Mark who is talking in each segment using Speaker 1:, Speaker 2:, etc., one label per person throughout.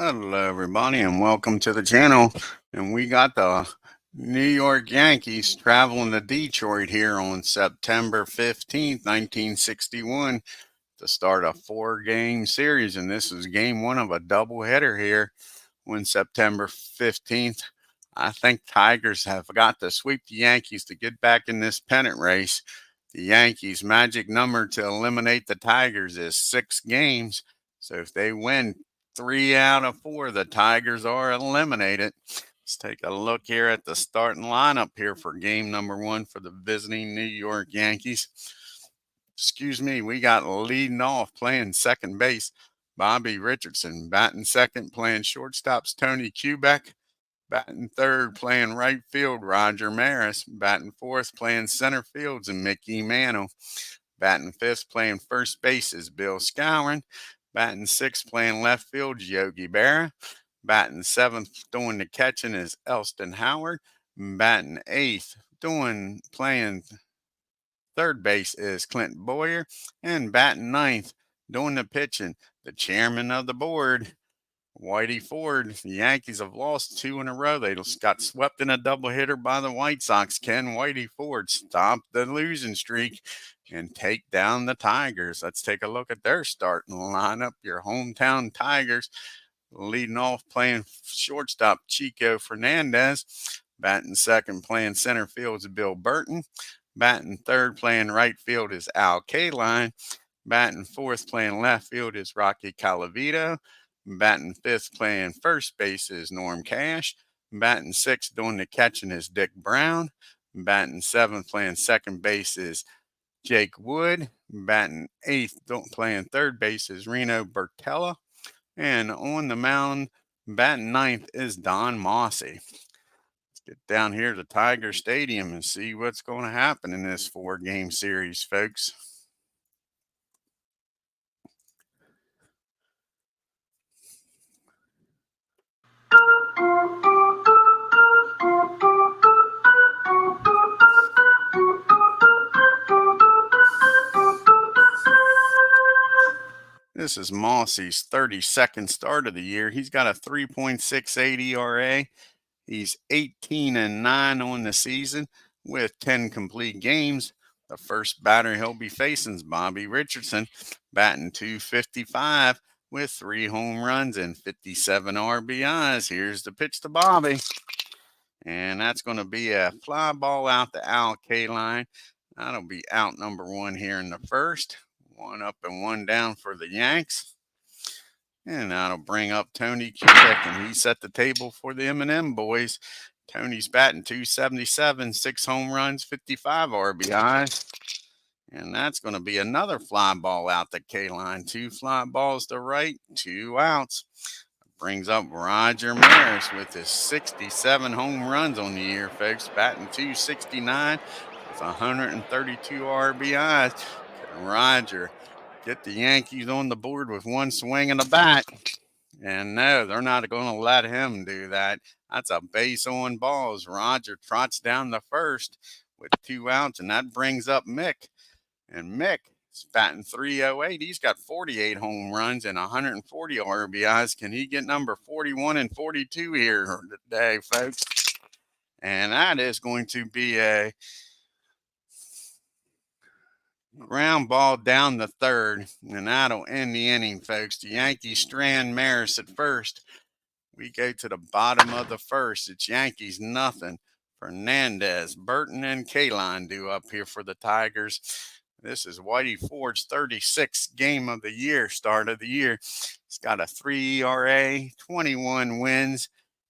Speaker 1: Hello, everybody, and welcome to the channel. And we got the New York Yankees traveling to Detroit here on September 15th, 1961 to start a 4-game series. And this is game one of a doubleheader here on September 15th. I think Tigers have got to sweep the Yankees to get back in this pennant race. The Yankees' magic number to eliminate the Tigers is 6 games. So if they win 3 out of 4, the Tigers are eliminated. Let's take a look here at the starting lineup here for game number 1 for the visiting New York Yankees. Excuse me, we got leading off playing second base, Bobby Richardson. Batting second, playing shortstops, Tony Kubek. Batting third, playing right field, Roger Maris. Batting fourth, playing center fields, and Mickey Mantle. Batting fifth, playing first base is Bill Skowron. Batting sixth, playing left field, Yogi Berra. Batting seventh, doing the catching is Elston Howard. Batting eighth, playing third base is Clint Boyer. And batting ninth, doing the pitching, the chairman of the board, Whitey Ford. The Yankees have lost 2 in a row. They got swept in a doubleheader by the White Sox. Can Whitey Ford stop the losing streak and take down the Tigers? Let's take a look at their starting lineup. Your hometown Tigers leading off playing shortstop, Chico Fernandez. Batting second, playing center field is Bill Burton. Batting third, playing right field is Al Kaline. Batting fourth, playing left field is Rocky Colavito. Batting fifth, playing first base is Norm Cash. Batting sixth, doing the catching is Dick Brown. Batting seventh, playing second base is Jake Wood. Batting eighth, playing third base is Reno Bertella. And on the mound, batting ninth is Don MOSSI. Let's get down here to Tiger Stadium and see what's going to happen in this 4-game series, folks. This is Mossi's 32nd start of the year. He's got a 3.68 ERA. He's 18-9 on the season with 10 complete games. The first batter he'll be facing is Bobby Richardson, batting .255 with 3 home runs and 57 RBIs. Here's the pitch to Bobby. And that's going to be a fly ball out the Al Kaline. That'll be out number 1 here in the first. 1 up and 1 down for the Yanks. And that'll bring up Tony Kubek, and he set the table for the M&M boys. Tony's batting .277, 6 home runs, 55 RBIs. And that's going to be another fly ball out the K-line. 2 fly balls to right, 2 outs. Brings up Roger Maris with his 67 home runs on the year, folks. Batting .269 with 132 RBIs. Can Roger get the Yankees on the board with 1 swing and a bat? And no, they're not going to let him do that. That's a base on balls. Roger trots down the first with 2 outs, and that brings up Mick. And Mick is batting .308. He's got 48 home runs and 140 RBIs. Can he get number 41 and 42 here today, folks? And that is going to be a ground ball down the third, and that'll end the inning, folks. The Yankees strand Maris at first. We go to the bottom of the first. It's Yankees nothing. Fernandez, Burton, and Kaline do up here for the Tigers. This is Whitey Ford's 36th game of the year, start of the year. He's got a 3 ERA, 21 wins,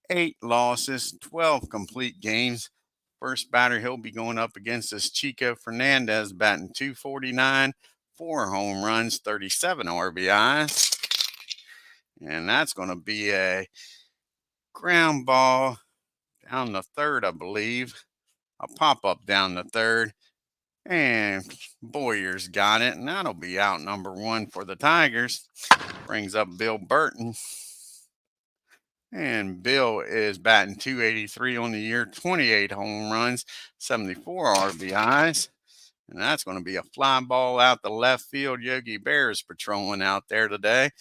Speaker 1: 8 losses, 12 complete games. First batter he'll be going up against is Chico Fernandez, batting .249, 4 home runs, 37 RBIs. And that's going to be a ground ball down the third, I believe. A pop-up down the third. And Boyer's got it, and that'll be out number 1 for the Tigers. Brings up Bill Burton. And Bill is batting .283 on the year, 28 home runs, 74 RBIs. And that's going to be a fly ball out the left field. Yogi Berra is patrolling out there today.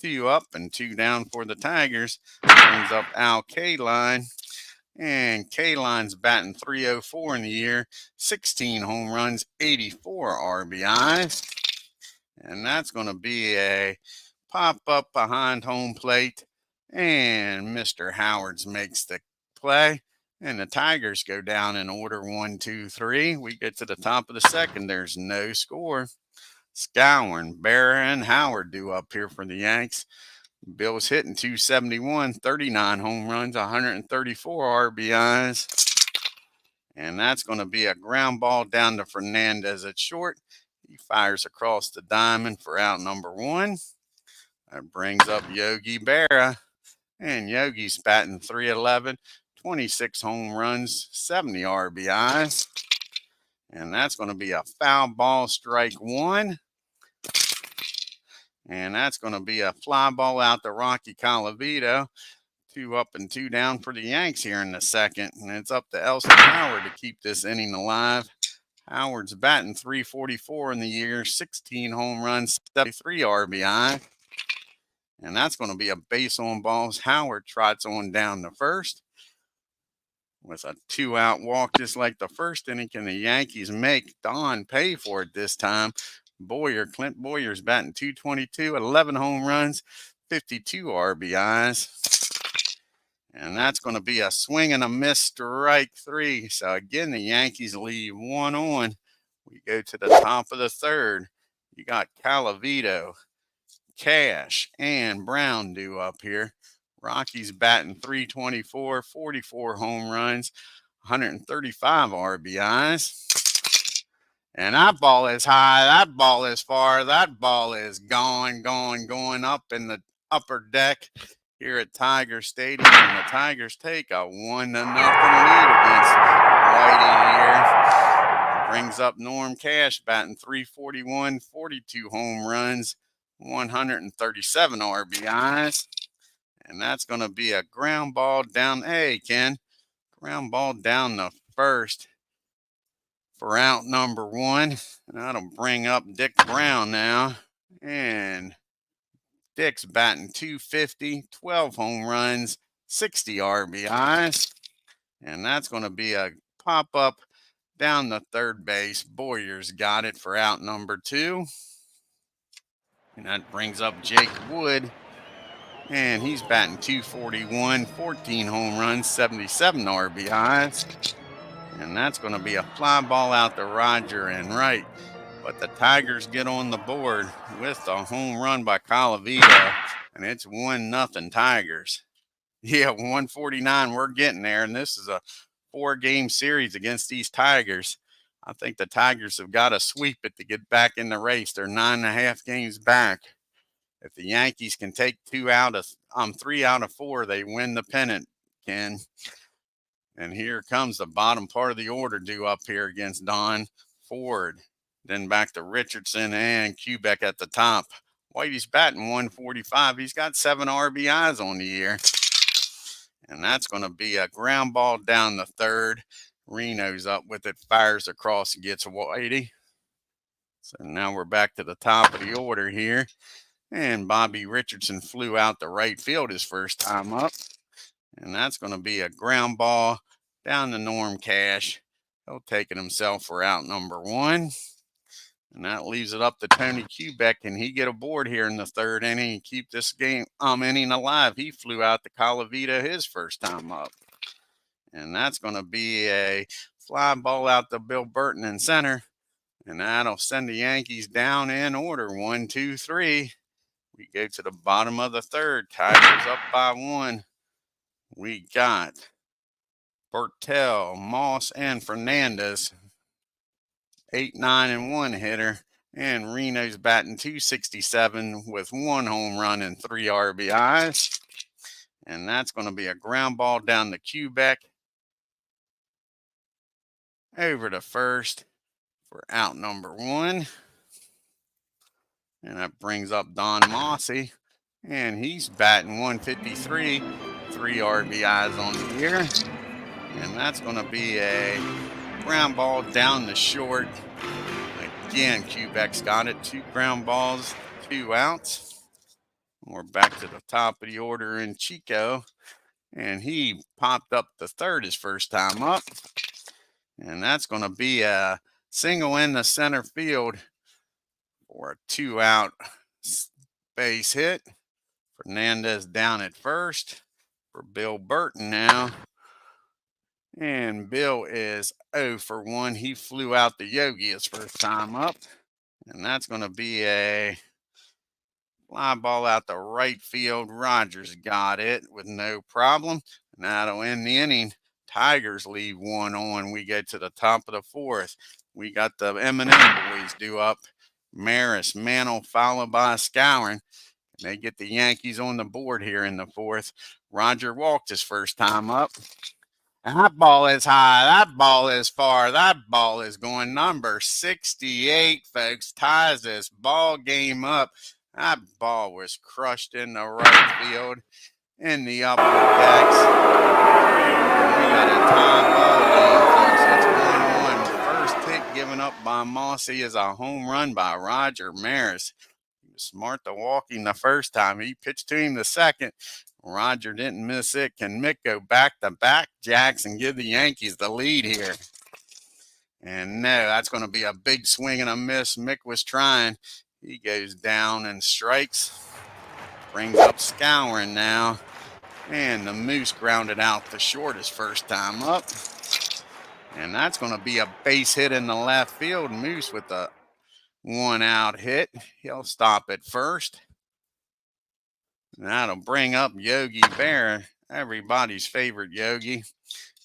Speaker 1: 2 up and 2 down for the Tigers. Brings up Al Kaline. And Kaline's batting .304 in the year. 16 home runs, 84 RBIs. And that's going to be a pop up behind home plate. And Mr. Howards makes the play. And the Tigers go down in order 1, 2, 3. We get to the top of the second. There's no score. Scowen, Berra, and Howard do up here for the Yanks. Bill's hitting .271, 39 home runs, 134 RBIs. And that's going to be a ground ball down to Fernandez at short. He fires across the diamond for out number 1. That brings up Yogi Berra. And Yogi's batting .311, 26 home runs, 70 RBIs. And that's going to be a foul ball, strike 1. And that's going to be a fly ball out to Rocky Colavito. 2 up and 2 down for the Yanks here in the second. And it's up to Elston Howard to keep this inning alive. Howard's batting .344 in the year, 16 home runs, 73 RBI. And that's going to be a base on balls. Howard trots on down to first with a 2-out walk just like the first inning. Can the Yankees make Don pay for it this time? Clint Boyer's batting .222, 11 home runs, 52 RBIs. And that's going to be a swing and a miss, strike 3. So again, the Yankees leave 1 on. We go to the top of the third. You got Colavito, Cash, and Brown due up here. Rocky's batting .324, 44 home runs, 135 RBIs. And that ball is high, that ball is far, that ball is going up in the upper deck here at Tiger Stadium. And the Tigers take a 1-0 lead against Whitey here. Brings up Norm Cash, batting .341, 42 home runs, 137 RBIs. And that's going to be a ground ball down. Hey, Ken, ground ball down the first for out number 1. And that'll bring up Dick Brown now. And Dick's batting .250, 12 home runs, 60 RBIs. And that's going to be a pop-up down the third base. Boyer's got it for out number 2. And that brings up Jake Wood. And he's batting .241, 14 home runs, 77 RBIs. And that's going to be a fly ball out to Roger and right. But the Tigers get on the board with a home run by Colavito. And it's 1-0 Tigers. Yeah, 149, we're getting there. And this is a 4-game series against these Tigers. I think the Tigers have got to sweep it to get back in the race. They're 9.5 games back. If the Yankees can take 3 out of 4, they win the pennant, Ken. And here comes the bottom part of the order due up here against Don. Ford. Then back to Richardson and Kubek at the top. Whitey's batting .145. He's got 7 RBIs on the year. And that's going to be a ground ball down the third. Reno's up with it, fires across and gets Whitey. So now we're back to the top of the order here. And Bobby Richardson flew out to right field his first time up. And that's going to be a ground ball down to Norm Cash. He'll take it himself for out number 1. And that leaves it up to Tony Kubek. Can he get aboard here in the third inning and keep this inning alive? He flew out to Colavito his first time up. And that's going to be a fly ball out to Bill Burton in center. And that'll send the Yankees down in order. 1, 2, 3. We go to the bottom of the third. Tigers up by 1. We got Bertel, Moss, and Fernandez. 8, 9, and 1 hitter. And Reno's batting .267 with 1 home run and 3 RBIs. And that's going to be a ground ball down to Kubek. Over to first for out number 1. And that brings up Don Mossi. And he's batting .153, 3 RBIs on the year. And that's going to be a ground ball down the short. Again, Kubek's got it. 2 ground balls, 2 outs. We're back to the top of the order in Chico, and he popped up the third his first time up. And that's going to be a single in the center field for a 2-out base hit. Fernandez down at first for Bill Burton now. And Bill is 0 for 1. He flew out the Yogi his first time up. And that's going to be a fly ball out the right field. Rogers got it with no problem. And that'll end the inning. Tigers leave 1 on. We get to the top of the fourth. We got the M&M boys due up. Maris, Mantle, followed by Scouring. They get the Yankees on the board here in the fourth. Roger walked his first time up. And that ball is high. That ball is far. That ball is going number 68, folks. Ties this ball game up. That ball was crushed in the right field in the upper decks. We got a tie ball game, folks. It's 1-1. First hit given up by MOSSI is a home run by Roger Maris. He was smart to walk him the first time. He pitched to him the second. Roger didn't miss it. Can Mick go back-to-back jacks and give the Yankees the lead here? And no, that's going to be a big swing and a miss. Mick was trying. He goes down and strikes. Brings up Scouring now. And the Moose grounded out the short his first time up. And that's going to be a base hit in the left field. Moose with a 1-out hit. He'll stop at first. That'll bring up Yogi Berra, everybody's favorite Yogi.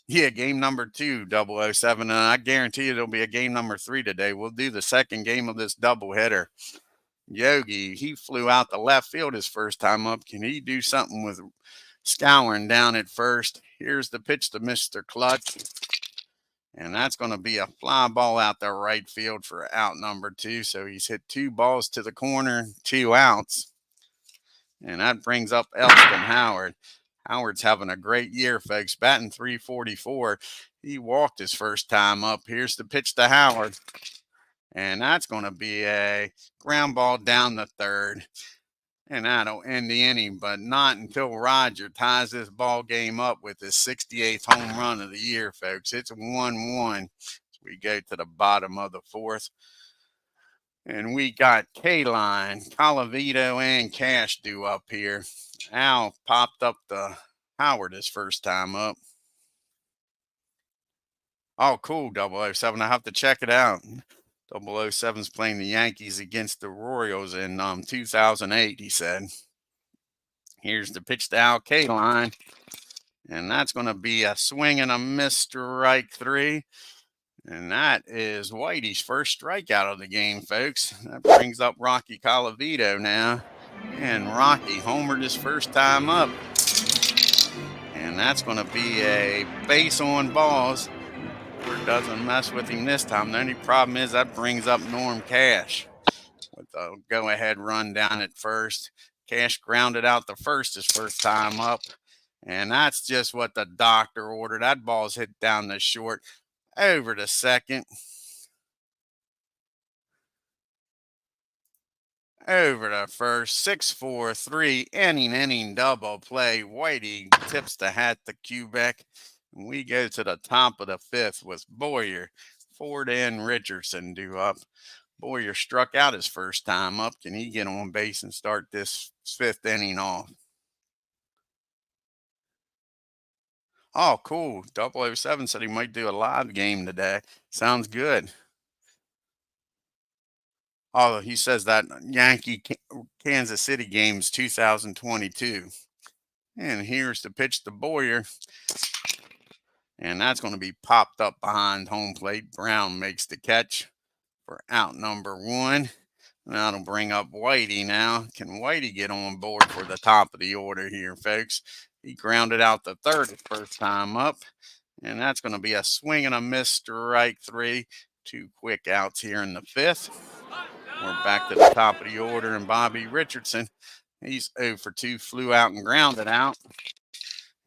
Speaker 1: Yeah, game number 2, 007, and I guarantee you there'll be a game number 3 today. We'll do the second game of this doubleheader. Yogi, he flew out the left field his first time up. Can he do something with Scouring down at first? Here's the pitch to Mr. Clutch. And that's going to be a fly ball out the right field for out number 2. So he's hit 2 balls to the corner, 2 outs. And that brings up Elston Howard. Howard's having a great year, folks. Batting .344. He walked his first time up. Here's the pitch to Howard. And that's going to be a ground ball down the third. And that'll end the inning, but not until Roger ties this ball game up with his 68th home run of the year, folks. It's 1-1. So we go to the bottom of the fourth. And we got K-Line, Colavito, and Cash due up here. Al popped up the Howard his first time up. Oh, cool, 007. I have to check it out. 007's playing the Yankees against the Royals in 2008, he said. Here's the pitch to Al K-Line. And that's going to be a swing and a miss, strike 3. And that is Whitey's first strikeout of the game, folks. That brings up Rocky Colavito now. And Rocky homered his first time up. And that's going to be a base on balls. Ford doesn't mess with him this time. The only problem is that brings up Norm Cash with a go-ahead run down at first. Cash grounded out the first his first time up. And that's just what the doctor ordered. That ball's hit down the short. Over to second. Over to first. 6-4-3. Inning double play. Whitey tips the hat to Quebec. And we go to the top of the fifth with Boyer, Ford, and Richardson due up. Boyer struck out his first time up. Can he get on base and start this 5th inning off? Oh, cool. 007 said he might do a live game today. Sounds good. Oh, he says that Yankee Kansas City game's 2022. And here's the pitch to Boyer. And that's going to be popped up behind home plate. Brown makes the catch for out number 1. That'll bring up Whitey now. Can Whitey get on board for the top of the order here, folks? He grounded out the third his first time up. And that's going to be a swing and a miss, strike 3. 2 quick outs here in the 5th. We're back to the top of the order, and Bobby Richardson, he's 0 for 2, flew out and grounded out.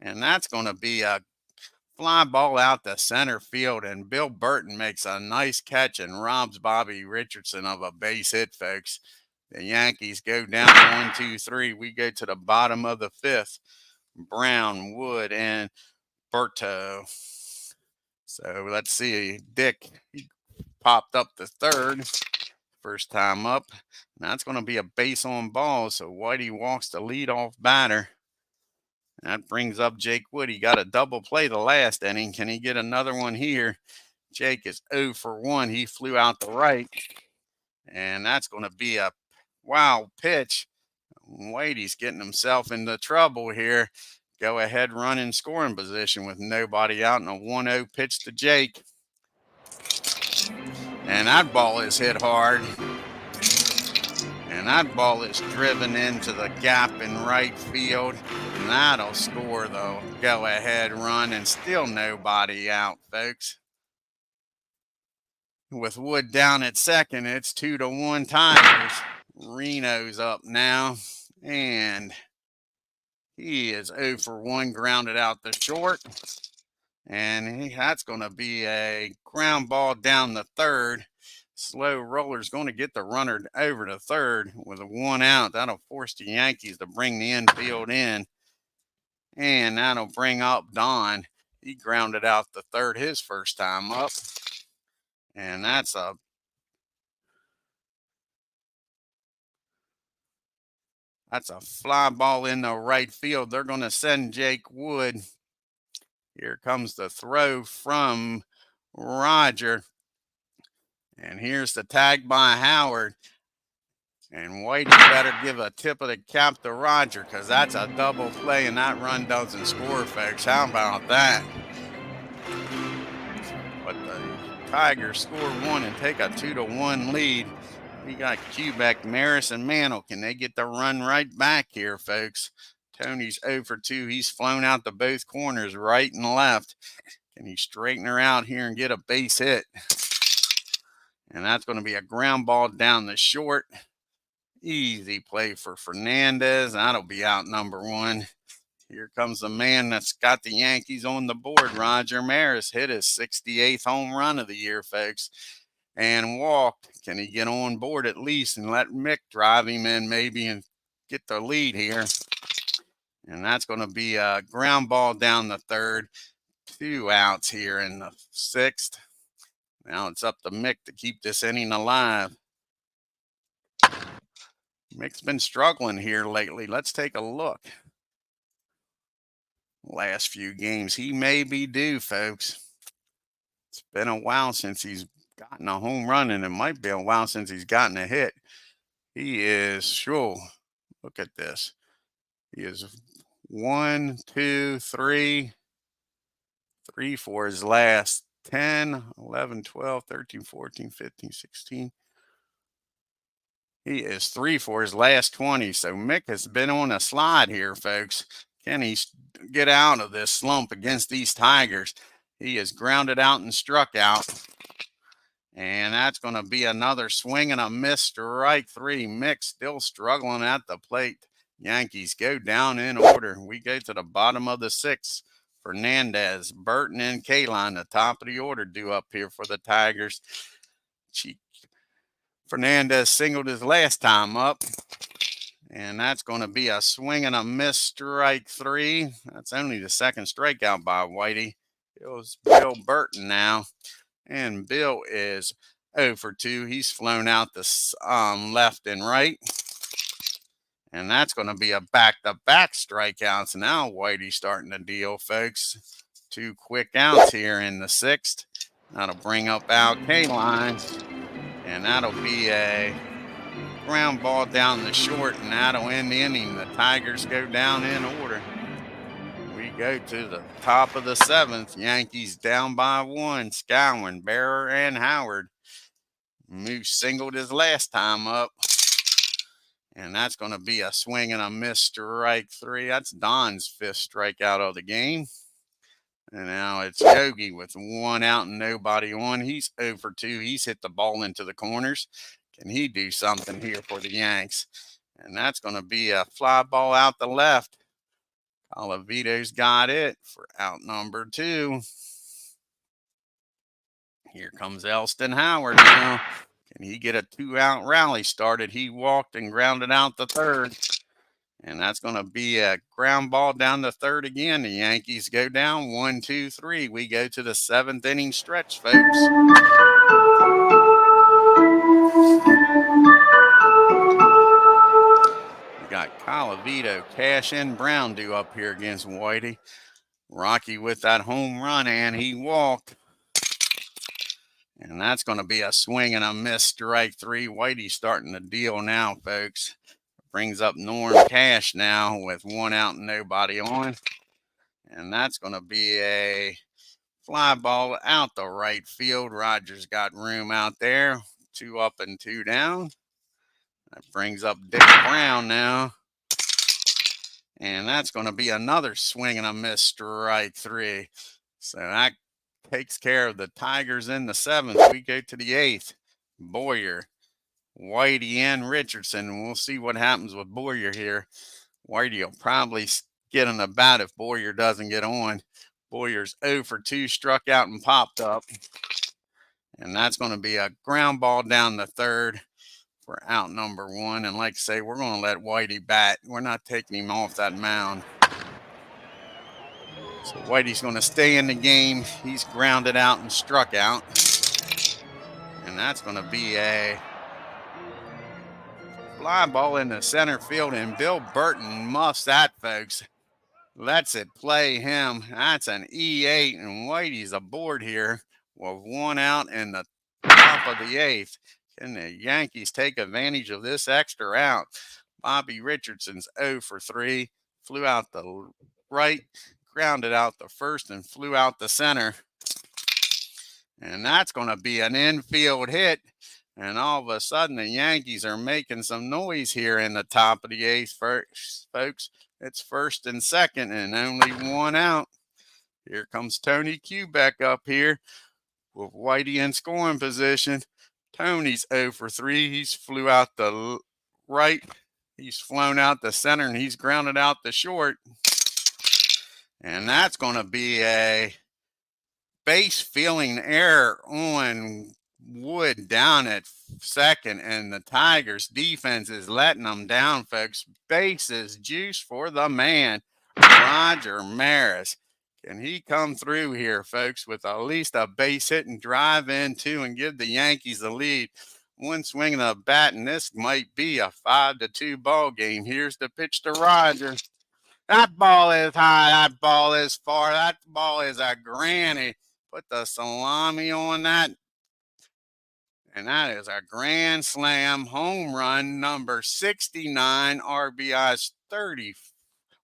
Speaker 1: And that's going to be a fly ball out to center field, and Bill Burton makes a nice catch and robs Bobby Richardson of a base hit, folks. The Yankees go down 1, 2, 3. We go to the bottom of the fifth. Brown, Wood, and Berto. So let's see. Dick, he popped up the third. First time up. And that's going to be a base on ball. So Whitey walks the leadoff batter. That brings up Jake Wood. He got a double play the last inning. Can he get another one here? Jake is 0 for 1. He flew out the right. And that's going to be a wild pitch. Whitey's getting himself into trouble here. Go ahead, run in scoring position with nobody out, and a 1-0 pitch to Jake. And that ball is hit hard. And that ball is driven into the gap in right field. And that'll score the go-ahead run, and still nobody out, folks. With Wood down at second, it's 2-1 Tigers. Reno's up now, and he is 0 for 1, grounded out the short. And that's going to be a ground ball down the third. Slow roller's going to get the runner over to third with a 1 out. That'll force the Yankees to bring the infield in. And that'll bring up Don. He grounded out the third his first time up. And that's a fly ball in the right field. They're going to send Jake Wood. Here comes the throw from Roger. And here's the tag by Howard. And Whitey better give a tip of the cap to Roger, because that's a double play and that run doesn't score, folks. How about that? But the Tigers score 1 and take a 2-1 lead. We got Quebec, Maris, and Mantle. Can they get the run right back here, folks? Tony's 0 for 2. He's flown out to both corners, right and left. Can he straighten her out here and get a base hit? And that's going to be a ground ball down the short. Easy play for Fernandez. That'll be out number 1. Here comes the man that's got the Yankees on the board. Roger Maris hit his 68th home run of the year, folks, and walked. Can he get on board at least and let Mick drive him in maybe and get the lead here? And that's going to be a ground ball down the third. 2 outs here in the 6th. Now it's up to Mick to keep this inning alive. Mick's been struggling here lately. Let's take a look. Last few games, he may be due, folks. It's been a while since he's gotten a home run, and it might be a while since he's gotten a hit. He is, sure, look at this. He is 1, 2, 3 for his last 10, 11, 12, 13, 14, 15, 16. He is 3 for his last 20. So Mick has been on a slide here, folks. Can he get out of this slump against these Tigers? He is grounded out and struck out. And that's going to be another swing and a miss, strike 3. Mick still struggling at the plate. Yankees go down in order. We go to the bottom of the 6th. Fernandez, Burton, and Kaline, the top of the order, due up here for the Tigers. Fernandez singled his last time up. And that's going to be a swing and a miss, strike 3. That's only the second strikeout by Whitey. It was Bill Burton now. And Bill is 0 for 2. He's flown out the left and right. And that's going to be a back-to-back strikeouts. Now Whitey's starting to deal, folks. 2 quick outs here in the 6th. That'll bring up Al Kaline. And that'll be a ground ball down the short, and that'll end the inning. The Tigers go down in order. We go to the top of the 7th. Yankees down by 1. Scowen, Bearer, and Howard. Moose singled his last time up. And that's going to be a swing and a miss, strike 3. That's Don's 5th strikeout of the game. And now it's Yogi with 1 out and nobody on. He's 0 for 2. He's hit the ball into the corners. Can he do something here for the Yanks? And that's going to be a fly ball out the left. Colavito's got it for out number 2. Here comes Elston Howard now. Can he get a 2-out rally started? He walked and grounded out the third. And that's going to be a ground ball down the third again. The Yankees go down 1, 2, 3. We go to the 7th inning stretch, folks. We got Colavito, Cash, and Brown due up here against Whitey. Rocky with that home run, and he walked. And that's going to be a swing and a miss, strike 3. Whitey starting the deal now, folks. Brings up Norm Cash now with 1 out and nobody on. And that's going to be a fly ball out the right field. Rogers got room out there. 2 up and 2 down. That brings up Dick Brown now. And that's going to be another swing and a miss, strike 3. So that takes care of the Tigers in the 7th. We go to the 8th. Boyer, Whitey, and Richardson. We'll see what happens with Boyer here. Whitey will probably get in the bat if Boyer doesn't get on. Boyer's 0 for 2, struck out and popped up. And that's going to be a ground ball down the third for out number 1. And like I say, we're going to let Whitey bat. We're not taking him off that mound. So Whitey's going to stay in the game. He's grounded out and struck out. And that's going to be a fly ball in the center field. And Bill Burton muffs that, folks. Lets it play him. That's an E8. And Whitey's aboard here with 1 out in the top of the 8th. Can the Yankees take advantage of this extra out? Bobby Richardson's 0 for 3. Flew out the right, grounded out the first, and flew out the center. And that's going to be an infield hit. And all of a sudden, the Yankees are making some noise here in the top of the 8th, folks. It's 1st and 2nd, and only 1 out. Here comes Tony Kubek up here with Whitey in scoring position. Tony's 0 for 3. He's flew out the right. He's flown out the center, and he's grounded out the short. And that's going to be a base filling error on Wood down at 2nd, and the Tigers defense is letting them down, folks. Bases juice for the man, Roger Maris. Can he come through here, folks, with at least a base hit and drive in 2 and give the Yankees the lead? 1 swing of the bat, and this might be a 5-2 ball game. Here's the pitch to Roger. That ball is high. That ball is far. That ball is a granny. Put the salami on that. And that is a grand slam home run, number 69, RBIs 30,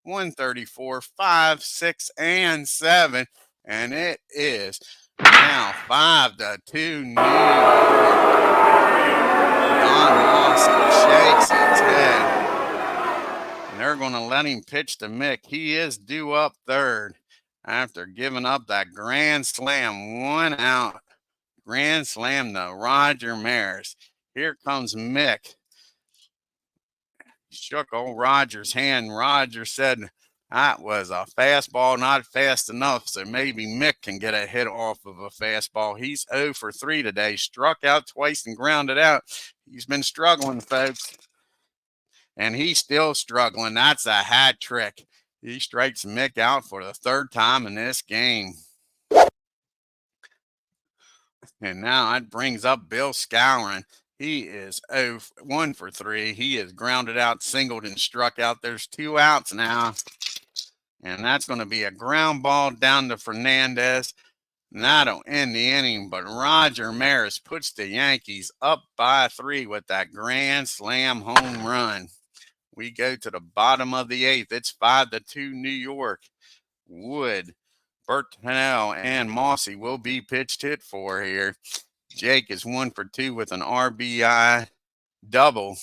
Speaker 1: 134, 5, 6, and 7. And it is now 5-2 New York. Don Mossi shakes his head. And they're going to let him pitch to Mick. He is due up 3rd after giving up that grand slam. 1 out. Grand slam to Roger Maris. Here comes Mick. Shook old Roger's hand. Roger said that was a fastball, not fast enough, so maybe Mick can get a hit off of a fastball. He's 0 for 3 today. Struck out twice and grounded out. He's been struggling, folks. And he's still struggling. That's a hat trick. He strikes Mick out for the 3rd time in this game. And now that brings up Bill Scourin. He is 1 for 3. He is grounded out, singled, and struck out. There's 2 outs now. And that's going to be a ground ball down to Fernandez. And that'll end the inning. But Roger Maris puts the Yankees up by 3 with that grand slam home run. We go to the bottom of the 8th. It's 5-2 New York. Wood, Bertinel, and Mossi will be pitched hit for here. Jake is 1 for 2 with an RBI double.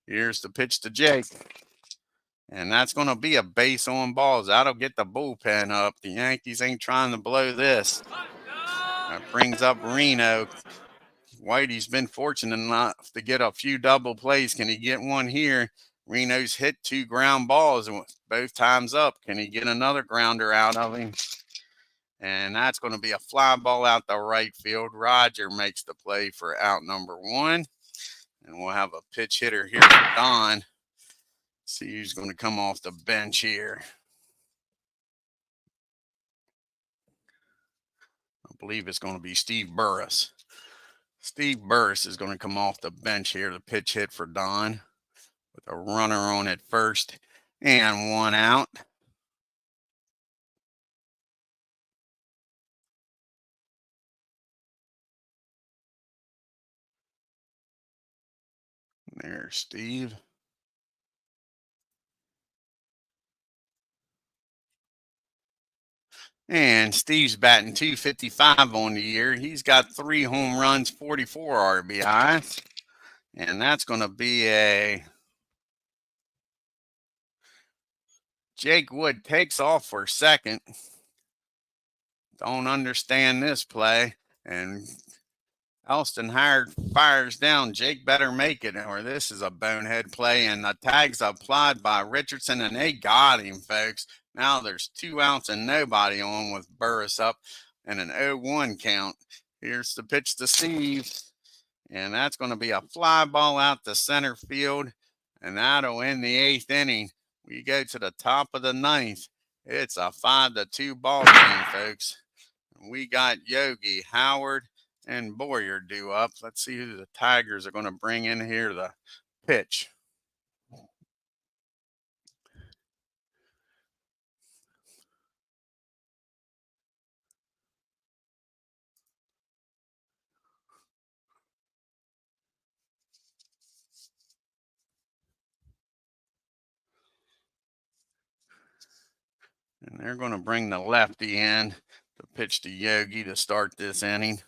Speaker 1: Here's the pitch to Jake. And that's going to be a base on balls. That'll get the bullpen up. The Yankees ain't trying to blow this. That brings up Reno. Whitey's been fortunate enough to get a few double plays. Can he get one here? Reno's hit 2 ground balls both times up. Can he get another grounder out of him? And that's going to be a fly ball out the right field. Roger makes the play for out number 1. And we'll have a pitch hitter here for Don. See who's going to come off the bench here. I believe it's going to be Steve Burris. Steve Burris is going to come off the bench here to pitch hit for Don with a runner on at first and 1 out. There's Steve. And Steve's batting .255 on the year. He's got 3 home runs, 44 RBIs. And that's going to be a Jake Wood takes off for second. Don't understand this play. And Elston Howard fires down. Jake better make it, or this is a bonehead play. And the tag's applied by Richardson, and they got him, folks. Now there's 2 outs and nobody on with Burris up and an 0-1 count. Here's the pitch to Steve. And that's going to be a fly ball out to center field. And that'll end the 8th inning. We go to the top of the 9th. It's a 5-2 ball game, folks. We got Yogi, Howard, and Boyer due up. Let's see who the Tigers are going to bring in here to pitch. And they're going to bring the lefty in to pitch to Yogi to start this inning.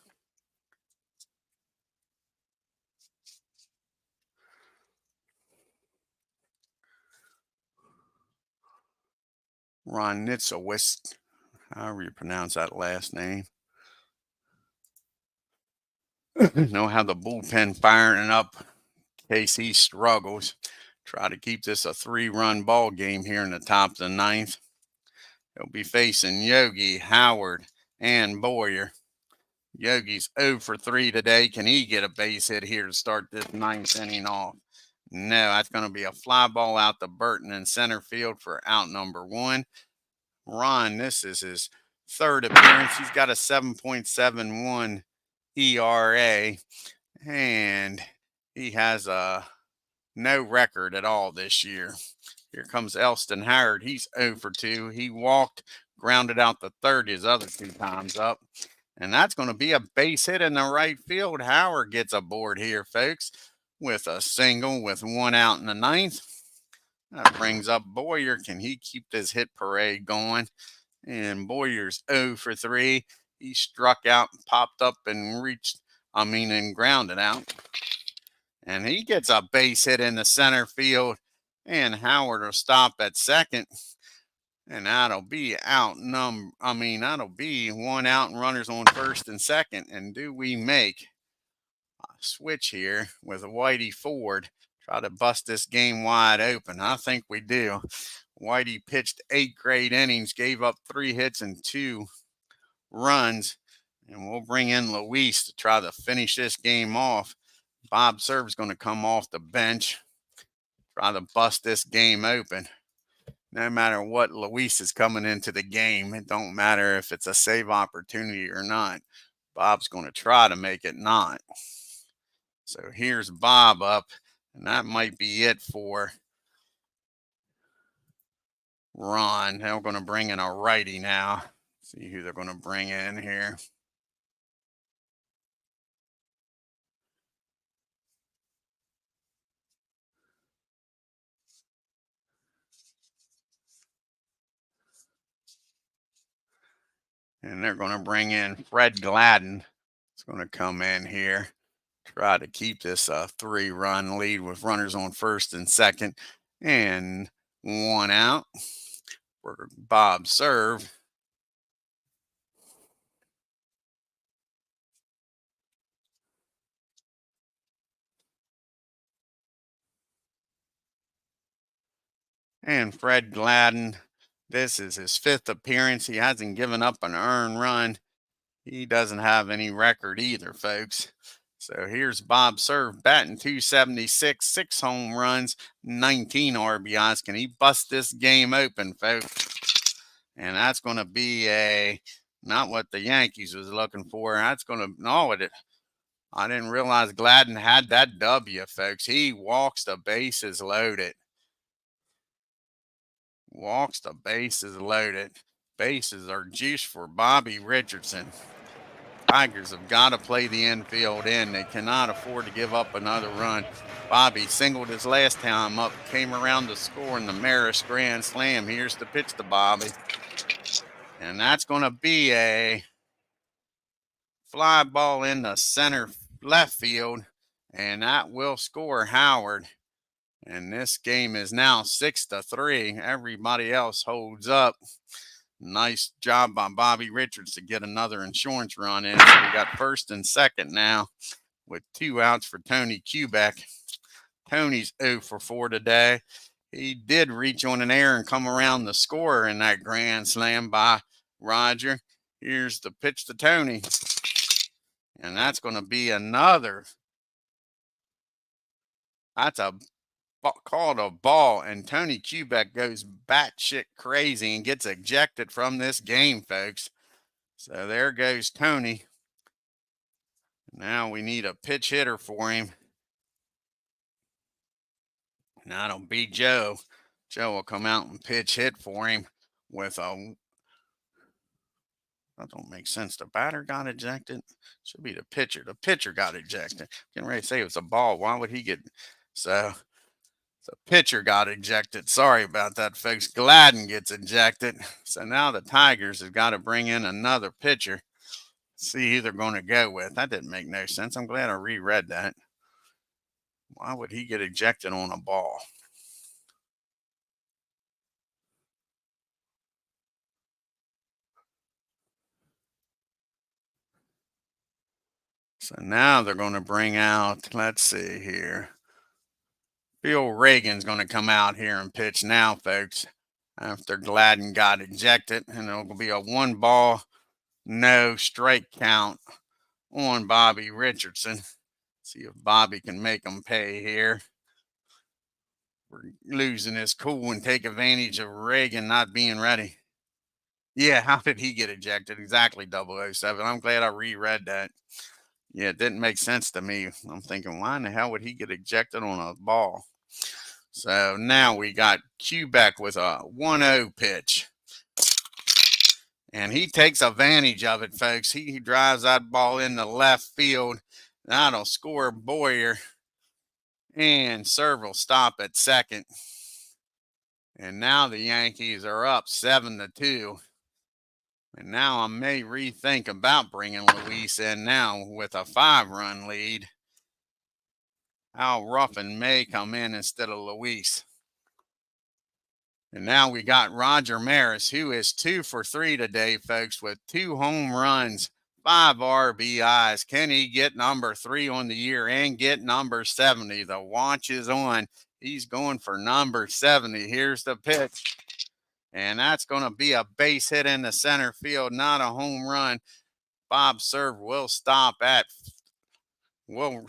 Speaker 1: Ron Nitzowitz, however you pronounce that last name. Know how the bullpen firing up in case he struggles. Try to keep this a 3-run ball game here in the top of the 9th. He'll be facing Yogi, Howard, and Boyer. Yogi's 0 for 3 today. Can he get a base hit here to start this 9th inning off? No, that's going to be a fly ball out to Burton in center field for out number 1. Ron, this is his 3rd appearance. He's got a 7.71 ERA, and he has no record at all this year. Here comes Elston Howard. He's 0 for 2. He walked, grounded out the 3rd his other 2 times up. And that's going to be a base hit in the right field. Howard gets aboard here, folks, with a single with 1 out in the 9th. That brings up Boyer. Can he keep this hit parade going? And Boyer's 0 for 3. He struck out, popped up, and and grounded out. And he gets a base hit in the center field. And Howard will stop at second. And that'll be that'll be 1 out and runners on first and second. And do we make a switch here with Whitey Ford? Try to bust this game wide open. I think we do. Whitey pitched 8 great innings, gave up 3 hits and 2 runs. And we'll bring in Luis to try to finish this game off. Bob Serv's going to come off the bench, try to bust this game open. No matter what Luis is coming into the game, it don't matter if it's a save opportunity or not. Bob's going to try to make it not. So here's Bob up, and that might be it for Ron. They're going to bring in a righty now. See who they're going to bring in here. And they're going to bring in Fred Gladden. It's going to come in here, try to keep this a 3-run lead with runners on first and second and 1 out for Bob Serve. And Fred Gladden This is his 5th appearance. He hasn't given up an earned run. He doesn't have any record either, folks. So here's Bob Cerv batting .276, 6 home runs, 19 RBIs. Can he bust this game open, folks? And that's going to be not what the Yankees was looking for. That's going to, no, I didn't realize Gladden had that W, folks. He walks the bases loaded. Walks the bases loaded. Bases are juice for Bobby Richardson. Tigers have got to play the infield in. They cannot afford to give up another run. Bobby singled his last time up, came around to score in the Maris Grand Slam. Here's the pitch to Bobby. And that's going to be a fly ball in the center left field. And that will score Howard. And this game is now 6-3. Everybody else holds up. Nice job by Bobby Richards to get another insurance run in. So we got first and second now with 2 outs for Tony Kubek. Tony's 0 for 4 today. He did reach on an error and come around the scorer in that grand slam by Roger. Here's the pitch to Tony. And that's going to be another. That's called a ball, and Tony Kubek goes batshit crazy and gets ejected from this game, folks. So there goes Tony. Now we need a pitch hitter for him. And that'll be Joe. Joe will come out and pitch hit for him with a. That don't make sense. The batter got ejected. Should be the pitcher. The pitcher got ejected. Getting ready to say it was a ball. Why would he get so? The pitcher got ejected. Sorry about that, folks. Gladden gets ejected. So now the Tigers have got to bring in another pitcher. See who they're going to go with. That didn't make no sense. I'm glad I reread that. Why would he get ejected on a ball? So now they're going to bring out, let's see here. Bill Reagan's going to come out here and pitch now, folks, after Gladden got ejected. And it'll be a 1-ball, no strike count on Bobby Richardson. See if Bobby can make him pay here. We're losing his cool and take advantage of Reagan not being ready. Yeah, how did he get ejected? Exactly, 007. I'm glad I reread that. Yeah, it didn't make sense to me. I'm thinking, why in the hell would he get ejected on a ball? So now we got Kubek with a 1-0 pitch. And he takes advantage of it, folks. He drives that ball in the left field. That'll score Boyer. And Cerv will stop at second. And now the Yankees are up 7-2. And now I may rethink about bringing Luis in now with a 5-run lead. Al Ruffin may come in instead of Luis. And now we got Roger Maris, who is 2 for 3 today, folks, with 2 home runs, 5 RBIs. Can he get number 3 on the year and get number 70? The watch is on. He's going for number 70. Here's the pitch. And that's going to be a base hit in the center field, not a home run. Bob Cerv will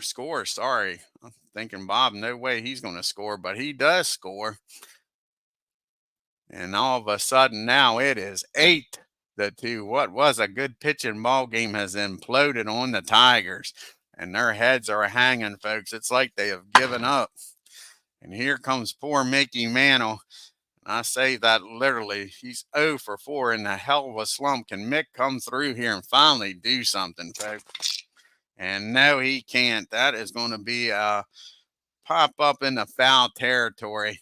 Speaker 1: score. Sorry. I'm thinking, Bob, no way he's going to score, but he does score. And all of a sudden now it is 8-2. What was a good pitching ball game has imploded on the Tigers. And their heads are hanging, folks. It's like they have given up. And here comes poor Mickey Mantle. I say that literally. He's 0 for 4 in a hell of a slump. Can Mick come through here and finally do something, folks? And no, he can't. That is going to be a pop up in the foul territory.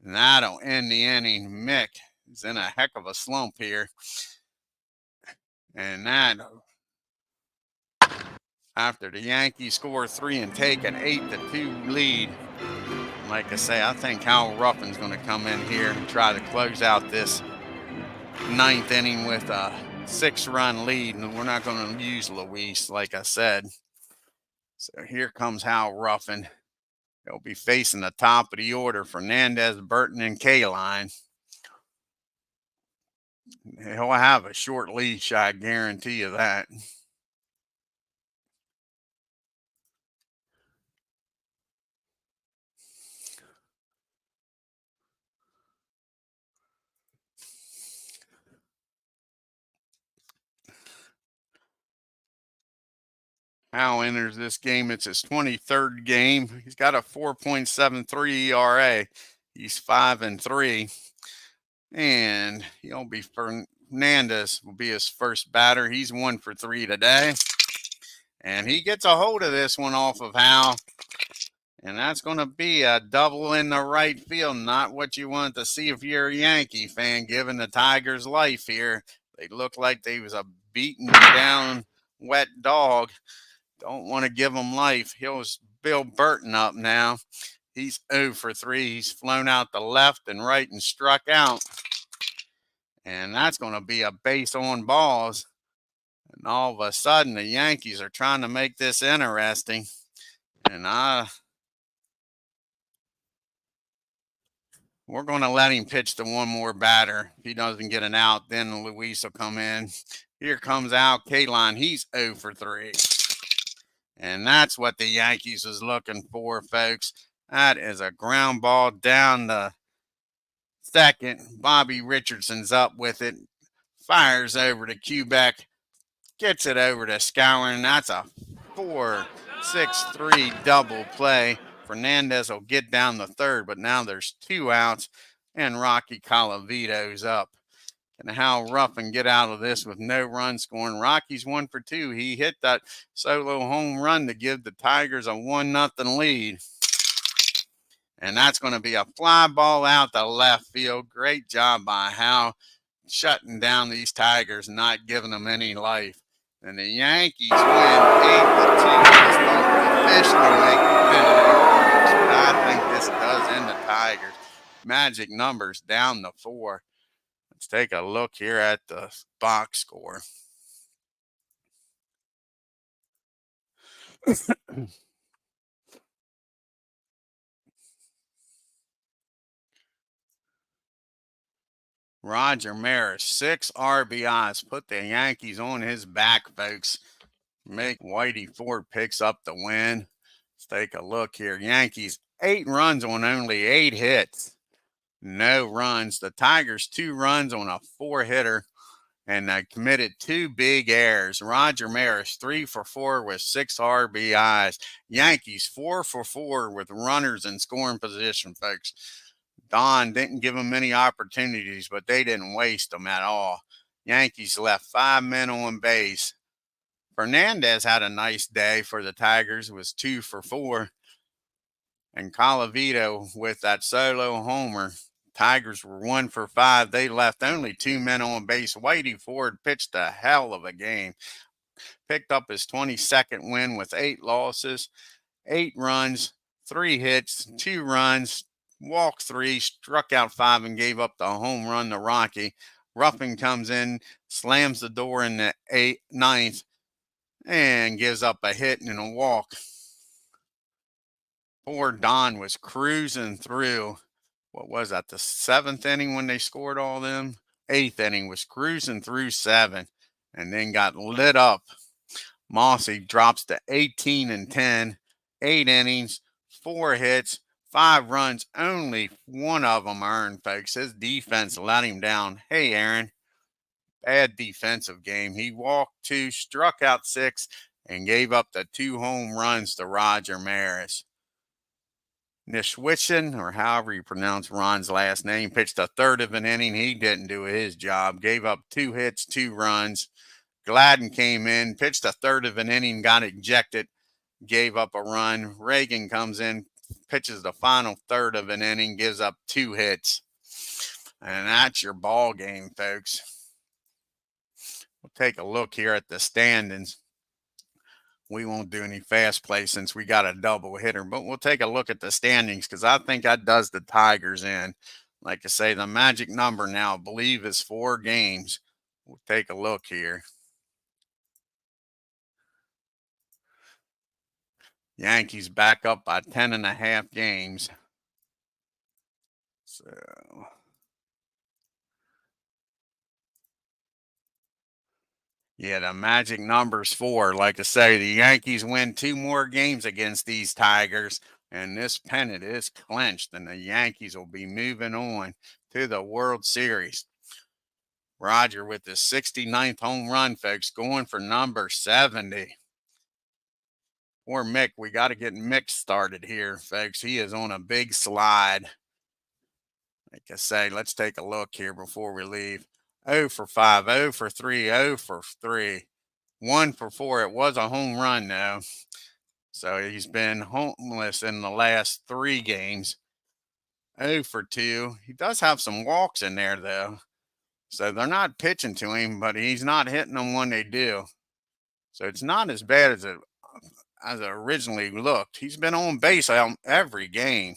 Speaker 1: And that'll end the inning. Mick is in a heck of a slump here. And that, after the Yankees score 3 and take an 8-2 lead. Like I say, I think Hal Ruffin's going to come in here and try to close out this 9th inning with a 6-run lead. And we're not going to use Luis, like I said. So here comes Hal Ruffin. He'll be facing the top of the order, Fernandez, Burton, and Kaline. He'll have a short leash, I guarantee you that. Hal enters this game. It's his 23rd game. He's got a 4.73 ERA. He's 5-3. And he'll be Fernandez will be his first batter. He's 1-for-3 today. And he gets a hold of this one off of Hal. And that's going to be a double in the right field. Not what you want to see if you're a Yankee fan, giving the Tigers life here. They look like they was a beaten down wet dog. Don't want to give him life. Here's Bill Burton up now. He's 0-for-3. He's flown out the left and right and struck out. And that's going to be a base on balls. And all of a sudden, the Yankees are trying to make this interesting. And we're going to let him pitch to one more batter. If he doesn't get an out, then Luis will come in. Here comes Al Kaline. He's 0-for-3. And that's what the Yankees was looking for, folks. That is a ground ball down the second. Bobby Richardson's up with it. Fires over to Quebec. Gets it over to Skowron. That's a 4-6-3 double play. Fernandez will get down the third, but now there's 2 outs, and Rocky Colavito's up. And how rough and get out of this with no run scoring. Rocky's 1-for-2. He hit that solo home run to give the Tigers a 1-0 lead. And that's going to be a fly ball out to left field. Great job by Hal shutting down these Tigers and not giving them any life. And the Yankees win 8-2. This will officially make the finish. But I think this does end the Tigers. Magic numbers down to 4. Let's take a look here at the box score. Roger Maris, 6 RBIs. Put the Yankees on his back, folks. Make Whitey Ford picks up the win. Let's take a look here. Yankees, 8 runs on only 8 hits. No runs. The Tigers, 2 runs on a 4-hitter. And they committed 2 big errors. Roger Maris, 3-for-4 with 6 RBIs. Yankees, 4-for-4 with runners in scoring position, folks. Don didn't give them many opportunities, but they didn't waste them at all. Yankees left 5 men on base. Fernandez had a nice day for the Tigers, was 2-for-4. And Colavito with that solo homer. Tigers were 1-for-5. They left only 2 men on base. Whitey Ford pitched a hell of a game. Picked up his 22nd win with 8 losses, 8 runs, 3 hits, 2 runs, walked 3, struck out 5, and gave up the home run to Rocky. Ruffin comes in, slams the door in the 9th, and gives up a hit and a walk. Poor Don was cruising through. What was that, the 7th inning when they scored all them? 8th inning, was cruising through 7 and then got lit up. MOSSI drops to 18-10, 8 innings, 4 hits, 5 runs, only 1 of them earned, folks. His defense let him down. Hey, Aaron, bad defensive game. He walked 2, struck out 6, and gave up the 2 home runs to Roger Maris. Nishwichin, or however you pronounce Ron's last name, pitched a 1/3 of an inning. He didn't do his job. Gave up 2 hits, 2 runs. Gladden came in, pitched a 1/3 of an inning, got ejected, gave up a run. Reagan comes in, pitches the final 1/3 of an inning, gives up 2 hits. And that's your ball game, folks. We'll take a look here at the standings. We won't do any fast play since we got a double hitter, but we'll take a look at the standings because I think that does the Tigers in. Like I say, the magic number now, I believe, is 4 games. We'll take a look here. Yankees back up by 10.5 games. So Yeah, the magic number's 4. Like I say, the Yankees win 2 more games against these Tigers, and this pennant is clinched, and the Yankees will be moving on to the World Series. Roger with his 69th home run, folks, going for number 70. Poor Mick, we got to get Mick started here, folks. He is on a big slide. Like I say, let's take a look here before we leave. 0 for 5, 0 for 3, 0 for 3, 1 for 4. It was a home run, though. So he's been homeless in the last 3 games. 0 for 2. He does have some walks in there, though. So they're not pitching to him, but he's not hitting them when they do. So it's not as bad as it originally looked. He's been on base every game.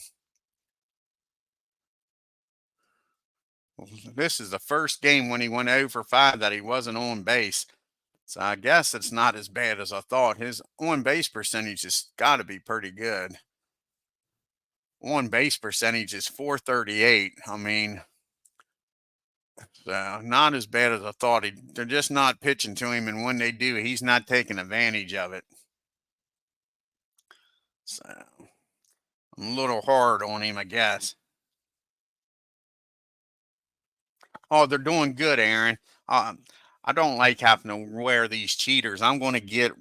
Speaker 1: This is the first game when he went 0 for 5 that he wasn't on base. So I guess it's not as bad as I thought. His on base percentage has got to be pretty good. On base percentage is .438. I mean, so not as bad as I thought. They're just not pitching to him, and when they do, he's not taking advantage of it. So I'm a little hard on him, I guess. Oh, they're doing good, Aaron. I don't like having to wear these cheaters. I'm going to get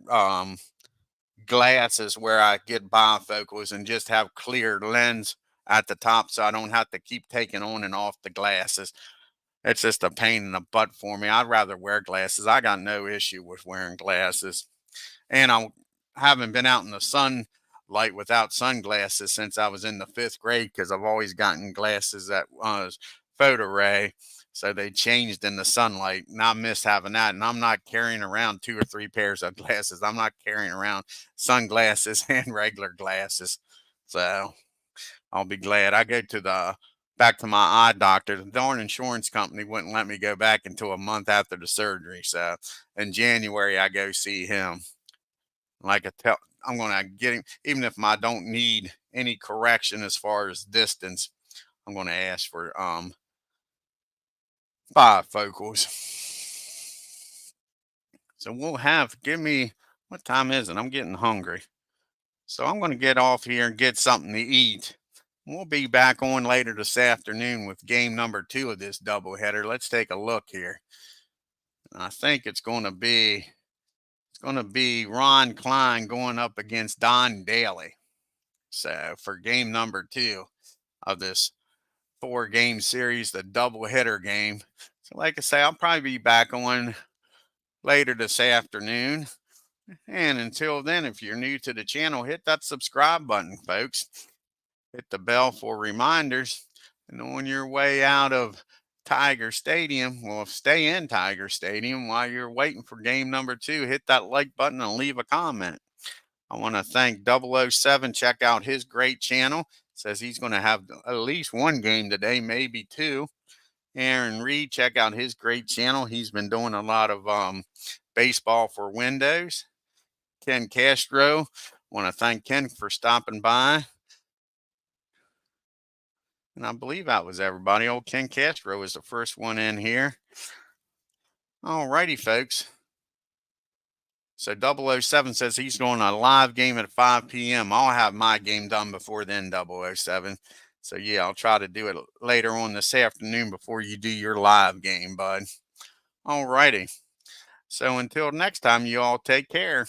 Speaker 1: glasses where I get bifocals and just have clear lens at the top so I don't have to keep taking on and off the glasses. It's just a pain in the butt for me. I'd rather wear glasses. I got no issue with wearing glasses. And I haven't been out in the sunlight without sunglasses since I was in the 5th grade because I've always gotten glasses that was photo ray. So they changed in the sunlight, and I miss having that. And I'm not carrying around 2 or 3 pairs of glasses. I'm not carrying around sunglasses and regular glasses. So I'll be glad. I go to the back to my eye doctor. The darn insurance company wouldn't let me go back until a month after the surgery. So in January, I go see him. Like I'm going to get him, even if I don't need any correction as far as distance. I'm going to ask for bifocals. So give me, what time is it? I'm getting hungry. So I'm going to get off here and get something to eat. We'll be back on later this afternoon with game number 2 of this doubleheader. Let's take a look here. I think it's going to be Ron Klein going up against Don Daly. So for game number 2 of this 4-game series, the doubleheader game. So like I say, I'll probably be back on later this afternoon. And until then, if you're new to the channel, hit that subscribe button, folks. Hit the bell for reminders. And on your way out of Tiger Stadium, well, stay in Tiger Stadium while you're waiting for game number 2. Hit that like button and leave a comment. I want to thank 007. Check out his great channel. Says he's going to have at least 1 game today, maybe 2. Aaron Reed, check out his great channel. He's been doing a lot of baseball for Windows. Ken Castro, want to thank Ken for stopping by. And I believe that was everybody. Old Ken Castro was the first one in here. All righty, folks. So 007 says he's doing a live game at 5 p.m. I'll have my game done before then, 007. So, yeah, I'll try to do it later on this afternoon before you do your live game, bud. All righty. So until next time, you all take care.